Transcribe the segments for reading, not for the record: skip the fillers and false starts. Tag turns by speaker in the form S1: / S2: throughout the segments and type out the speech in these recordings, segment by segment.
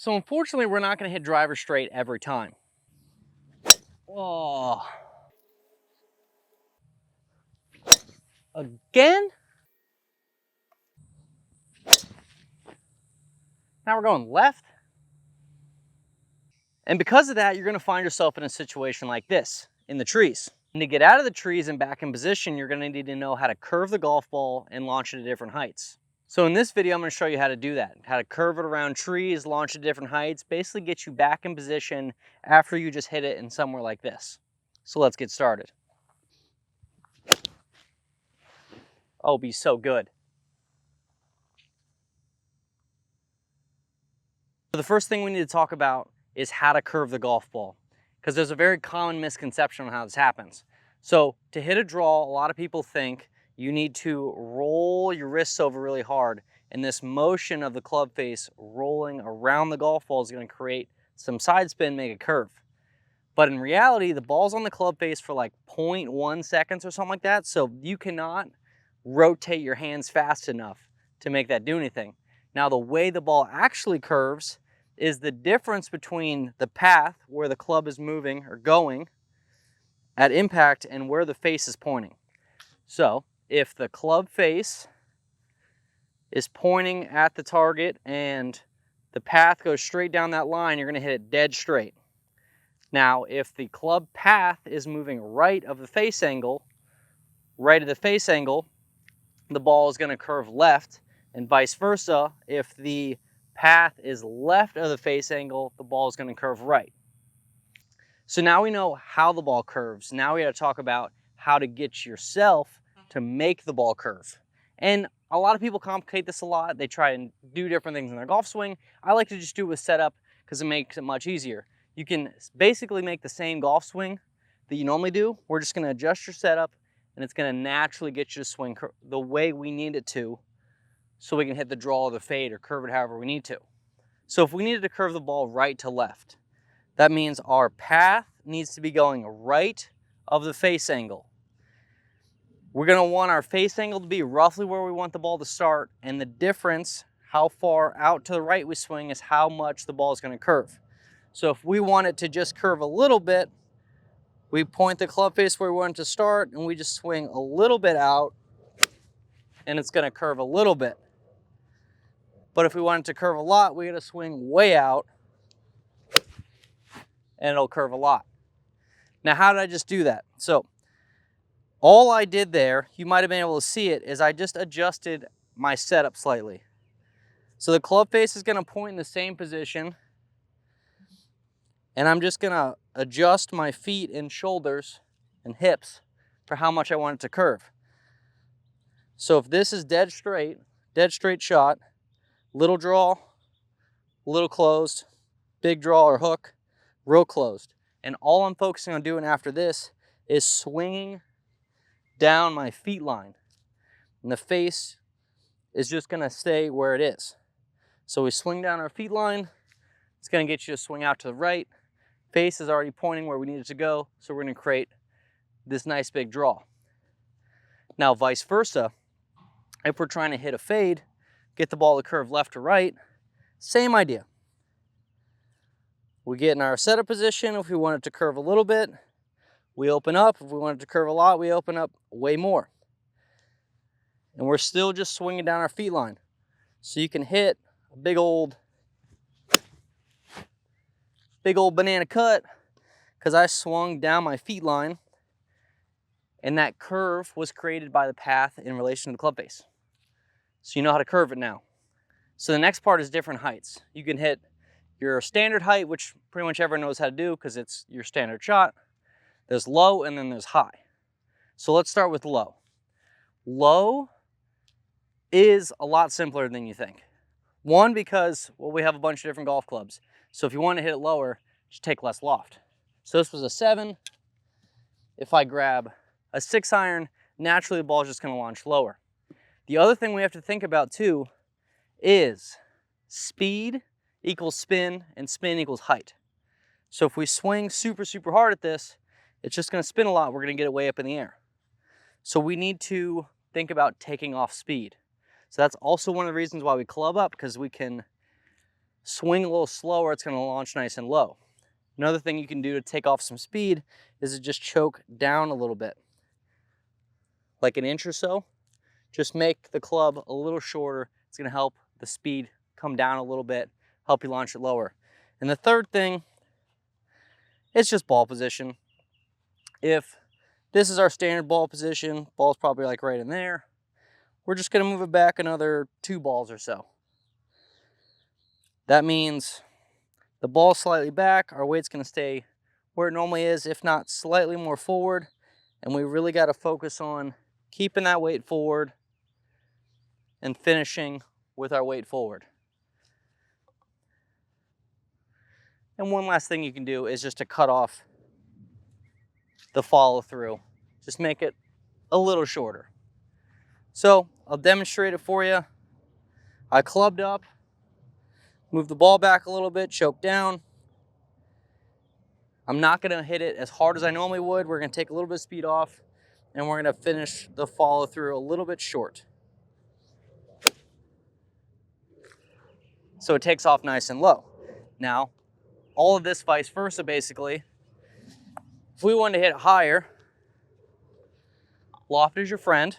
S1: So unfortunately, we're not going to hit driver straight every time. Oh, again? Now we're going left. And because of that, you're going to find yourself in a situation like this, in the trees. And to get out of the trees and back in position, you're going to need to know how to curve the golf ball and launch it at different heights. So in this video, I'm going to show you how to do that. How to curve it around trees, launch it at different heights, basically get you back in position after you just hit it in somewhere like this. So let's get started. Oh, be so good. So the first thing we need to talk about is how to curve the golf ball, because there's a very common misconception on how this happens. So to hit a draw, a lot of people think you need to roll your wrists over really hard, and this motion of the club face rolling around the golf ball is going to create some side spin, make a curve. But in reality, the ball's on the club face for like 0.1 seconds or something like that, so you cannot rotate your hands fast enough to make that do anything. Now, the way the ball actually curves is the difference between the path where the club is moving or going at impact and where the face is pointing. So if the club face is pointing at the target and the path goes straight down that line, you're going to hit it dead straight. Now, if the club path is moving right of the face angle, the ball is going to curve left, and vice versa. If the path is left of the face angle, the ball is going to curve right. So now we know how the ball curves. Now we got to talk about how to get yourself to make the ball curve. And a lot of people complicate this a lot. They try and do different things in their golf swing. I like to just do it with setup because it makes it much easier. You can basically make the same golf swing that you normally do. We're just going to adjust your setup, and it's going to naturally get you to swing the way we need it to, so we can hit the draw or the fade or curve it however we need to. So if we needed to curve the ball right to left, that means our path needs to be going right of the face angle. We're going to want our face angle to be roughly where we want the ball to start, and the difference, how far out to the right we swing, is how much the ball is going to curve. So if we want it to just curve a little bit, we point the club face where we want it to start, and we just swing a little bit out, and it's going to curve a little bit. But if we want it to curve a lot, we got to swing way out, and it'll curve a lot. Now, how did I just do that? So all I did there, you might have been able to see it, is I just adjusted my setup slightly. So the club face is going to point in the same position, and I'm just going to adjust my feet and shoulders and hips for how much I want it to curve. So if this is dead straight shot, little draw, little closed, big draw or hook, real closed. And all I'm focusing on doing after this is swinging down my feet line. And the face is just going to stay where it is. So we swing down our feet line. It's going to get you to swing out to the right. Face is already pointing where we need it to go, so we're going to create this nice big draw. Now, vice versa, if we're trying to hit a fade, get the ball to curve left to right, same idea. We get in our setup position. If we want it to curve a little bit, we open up. If we want it to curve a lot, we open up way more. And we're still just swinging down our feet line. So you can hit a big old banana cut because I swung down my feet line, and that curve was created by the path in relation to the club face. So you know how to curve it now. So the next part is different heights. You can hit your standard height, which pretty much everyone knows how to do because it's your standard shot. There's low, and then there's high. So let's start with low. Low is a lot simpler than you think. One, because, well, we have a bunch of different golf clubs. So if you want to hit it lower, just take less loft. So this was a 7. If I grab a 6 iron, naturally the ball is just going to launch lower. The other thing we have to think about too is speed equals spin, and spin equals height. So if we swing super, super hard at this, it's just going to spin a lot. We're going to get it way up in the air. So we need to think about taking off speed. So that's also one of the reasons why we club up, because we can swing a little slower, it's going to launch nice and low. Another thing you can do to take off some speed is to just choke down a little bit, like an inch or so. Just make the club a little shorter. It's going to help the speed come down a little bit, help you launch it lower. And the third thing, it's just ball position. If this is our standard ball position, ball's probably like right in there, we're just going to move it back another 2 balls or so. That means the ball's slightly back, our weight's going to stay where it normally is, if not slightly more forward, and we really got to focus on keeping that weight forward and finishing with our weight forward. And one last thing you can do is just to cut off the follow through. Just make it a little shorter. So I'll demonstrate it for you. I clubbed up, move the ball back a little bit, choke down. I'm not going to hit it as hard as I normally would. We're going to take a little bit of speed off, and we're going to finish the follow through a little bit short. So it takes off nice and low. Now, all of this vice versa basically. If we wanted to hit it higher, loft is your friend.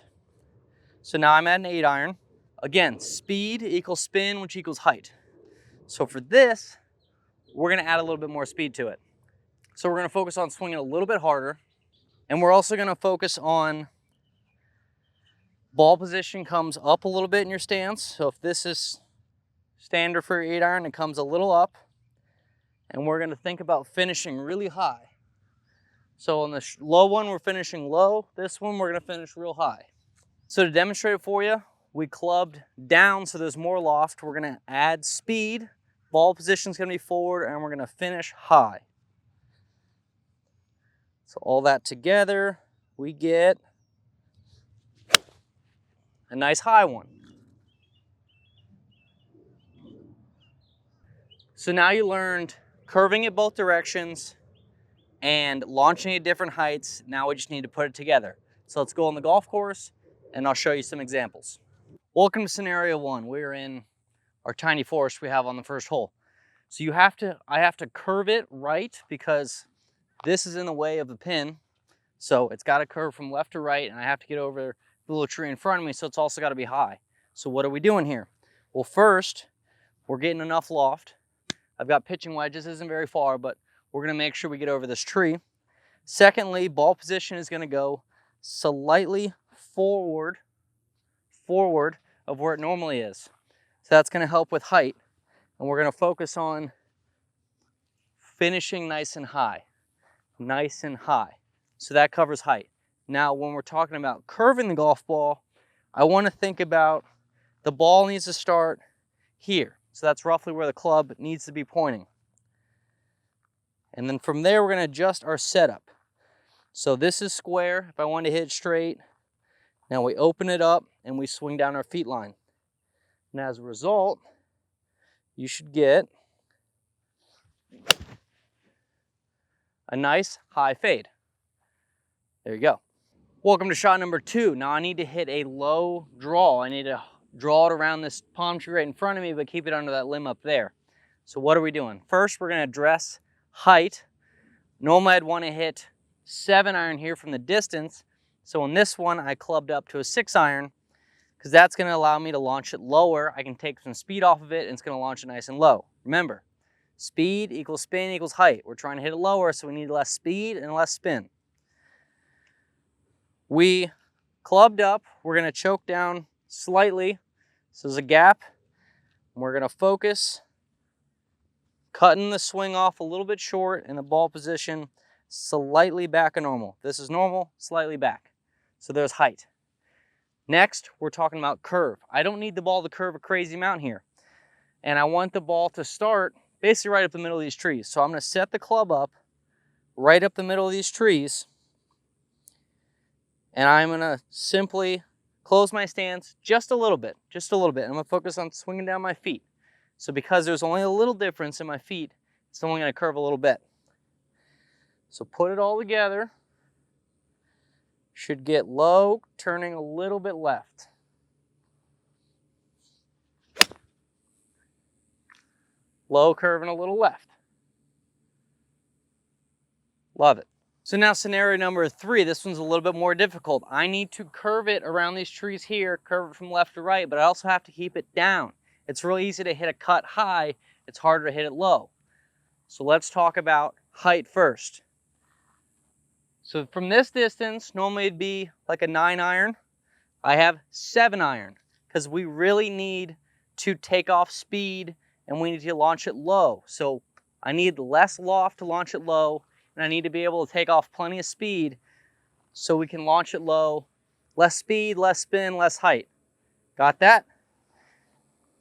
S1: So now I'm at an 8 iron. Again, speed equals spin, which equals height. So for this, we're going to add a little bit more speed to it. So we're going to focus on swinging a little bit harder. And we're also going to focus on ball position comes up a little bit in your stance. So if this is standard for your 8 iron, it comes a little up. And we're going to think about finishing really high. So on the low one, we're finishing low. This one, we're going to finish real high. So to demonstrate it for you, we clubbed down so there's more loft. We're going to add speed. Ball position is going to be forward, and we're going to finish high. So all that together, we get a nice high one. So now you learned curving at both directions and launching at different heights. Now we just need to put it together. So let's go on the golf course, and I'll show you some examples. Welcome to scenario 1. We're in our tiny forest we have on the first hole. So I have to curve it right because this is in the way of the pin. So it's got to curve from left to right, and I have to get over the little tree in front of me, so it's also got to be high. So what are we doing here? Well, first, we're getting enough loft. I've got pitching wedges, isn't very far, but we're going to make sure we get over this tree. Secondly, ball position is going to go slightly forward of where it normally is. So that's going to help with height. And we're going to focus on finishing nice and high. Nice and high. So that covers height. Now, when we're talking about curving the golf ball, I want to think about the ball needs to start here. So that's roughly where the club needs to be pointing. And then from there, we're going to adjust our setup. So this is square. If I want to hit it straight, now we open it up and we swing down our feet line. And as a result, you should get a nice high fade. There you go. Welcome to shot number 2. Now I need to hit a low draw. I need to draw it around this palm tree right in front of me, but keep it under that limb up there. So what are we doing? First, we're going to address height. Normally I'd want to hit 7 iron here from the distance. So in this one, I clubbed up to a 6 iron because that's going to allow me to launch it lower. I can take some speed off of it, and it's going to launch it nice and low. Remember, speed equals spin equals height. We're trying to hit it lower, so we need less speed and less spin. We clubbed up. We're going to choke down slightly. So there's a gap. We're going to focus, cutting the swing off a little bit short and the ball position slightly back of normal. This is normal, slightly back. So there's height. Next, we're talking about curve. I don't need the ball to curve a crazy amount here. And I want the ball to start basically right up the middle of these trees. So I'm going to set the club up right up the middle of these trees. And I'm going to simply close my stance just a little bit. I'm going to focus on swinging down my feet. So because there's only a little difference in my feet, it's only going to curve a little bit. So put it all together. Should get low, turning a little bit left. Low, curve, and a little left. Love it. So now scenario number 3, this one's a little bit more difficult. I need to curve it around these trees here, curve it from left to right, but I also have to keep it down. It's real easy to hit a cut high, it's harder to hit it low. So let's talk about height first. So from this distance, normally it'd be like a 9 iron. I have 7 iron because we really need to take off speed and we need to launch it low. So I need less loft to launch it low, and I need to be able to take off plenty of speed so we can launch it low. Less speed, less spin, less height. Got that?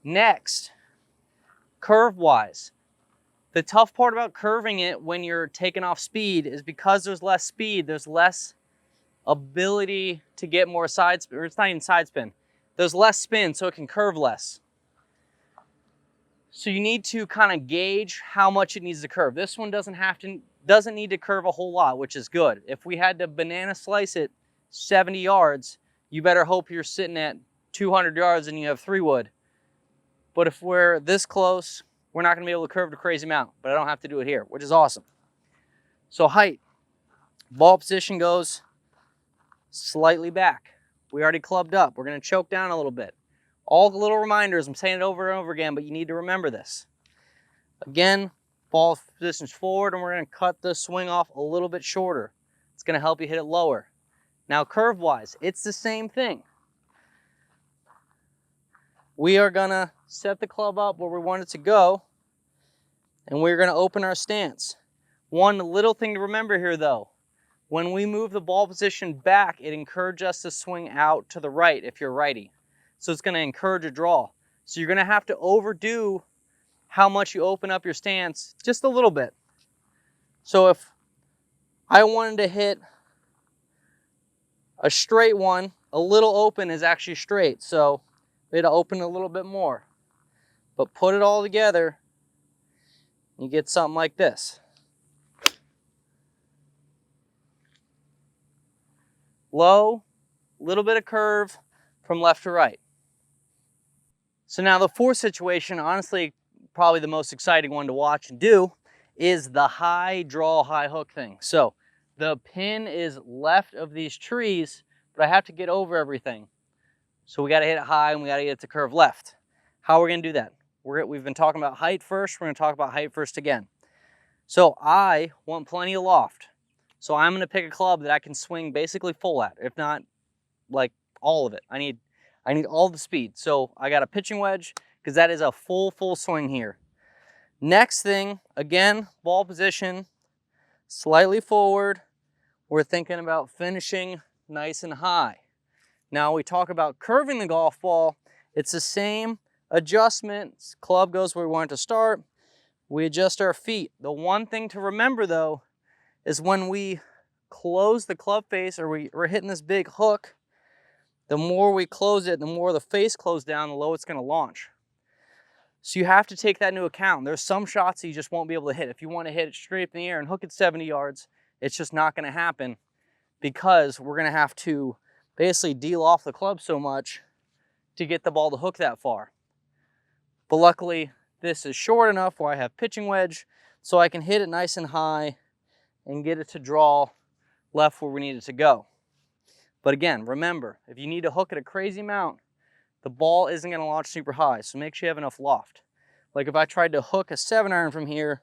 S1: Next, curve-wise. The tough part about curving it when you're taking off speed is because there's less speed, there's less ability to get more side spin, or it's not even side spin. There's less spin, so it can curve less. So you need to kind of gauge how much it needs to curve. This one doesn't need to curve a whole lot, which is good. If we had to banana slice it 70 yards, you better hope you're sitting at 200 yards and you have 3 wood. But if we're this close, we're not going to be able to curve the crazy amount, but I don't have to do it here, which is awesome. So height, ball position goes slightly back. We already clubbed up. We're going to choke down a little bit. All the little reminders, I'm saying it over and over again, but you need to remember this. Again, ball positions forward, and we're going to cut the swing off a little bit shorter. It's going to help you hit it lower. Now curve-wise, it's the same thing. We are going to set the club up where we want it to go, and we're going to open our stance. One little thing to remember here though, when we move the ball position back, it encourages us to swing out to the right if you're righty. So it's going to encourage a draw. So you're going to have to overdo how much you open up your stance just a little bit. So if I wanted to hit a straight one, a little open is actually straight. So we had to open a little bit more. But put it all together, you get something like this. Low, little bit of curve from left to right. So now the 4th situation, honestly, probably the most exciting one to watch and do, is the high draw, high hook thing. So the pin is left of these trees, but I have to get over everything. So we got to hit it high and we got to get it to curve left. How are we going to do that? We've been talking about height first. We're going to talk about height first again. So I want plenty of loft. So I'm going to pick a club that I can swing basically full at, if not like all of it. I need all the speed. So I got a pitching wedge because that is a full swing here. Next thing, again, ball position, slightly forward. We're thinking about finishing nice and high. Now we talk about curving the golf ball. It's the same adjustment. Club goes where we want it to start. We adjust our feet. The one thing to remember though is when we close the club face, or we're hitting this big hook, the more we close it, the more the face closes down, the lower it's going to launch. So you have to take that into account. There's some shots that you just won't be able to hit. If you want to hit it straight up in the air and hook it 70 yards, it's just not going to happen because we're going to have to basically deal off the club so much to get the ball to hook that far. But luckily, this is short enough where I have pitching wedge, so I can hit it nice and high and get it to draw left where we need it to go. But again, remember, if you need to hook it a crazy amount, the ball isn't going to launch super high, so make sure you have enough loft. Like if I tried to hook a 7 iron from here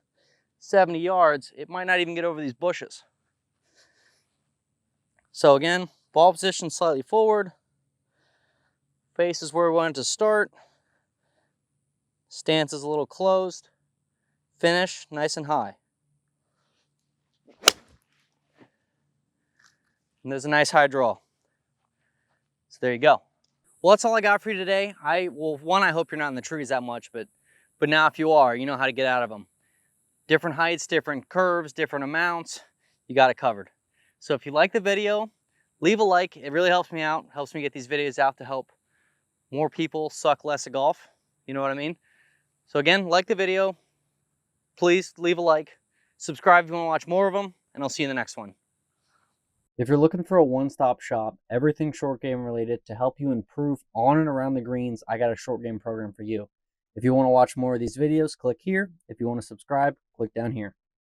S1: 70 yards, it might not even get over these bushes. So again, ball position slightly forward, face is where we want it to start, stance is a little closed, finish nice and high. And there's a nice high draw. So there you go. Well, that's all I got for you today. I hope you're not in the trees that much, but now if you are, you know how to get out of them. Different heights, different curves, different amounts, you got it covered. So if you like the video, leave a like. It really helps me out, helps me get these videos out to help more people suck less at golf. You know what I mean? So again, like the video, please leave a like, subscribe if you want to watch more of them, and I'll see you in the next one. If you're looking for a one-stop shop, everything short game related to help you improve on and around the greens, I got a short game program for you. If you want to watch more of these videos, click here. If you want to subscribe, click down here.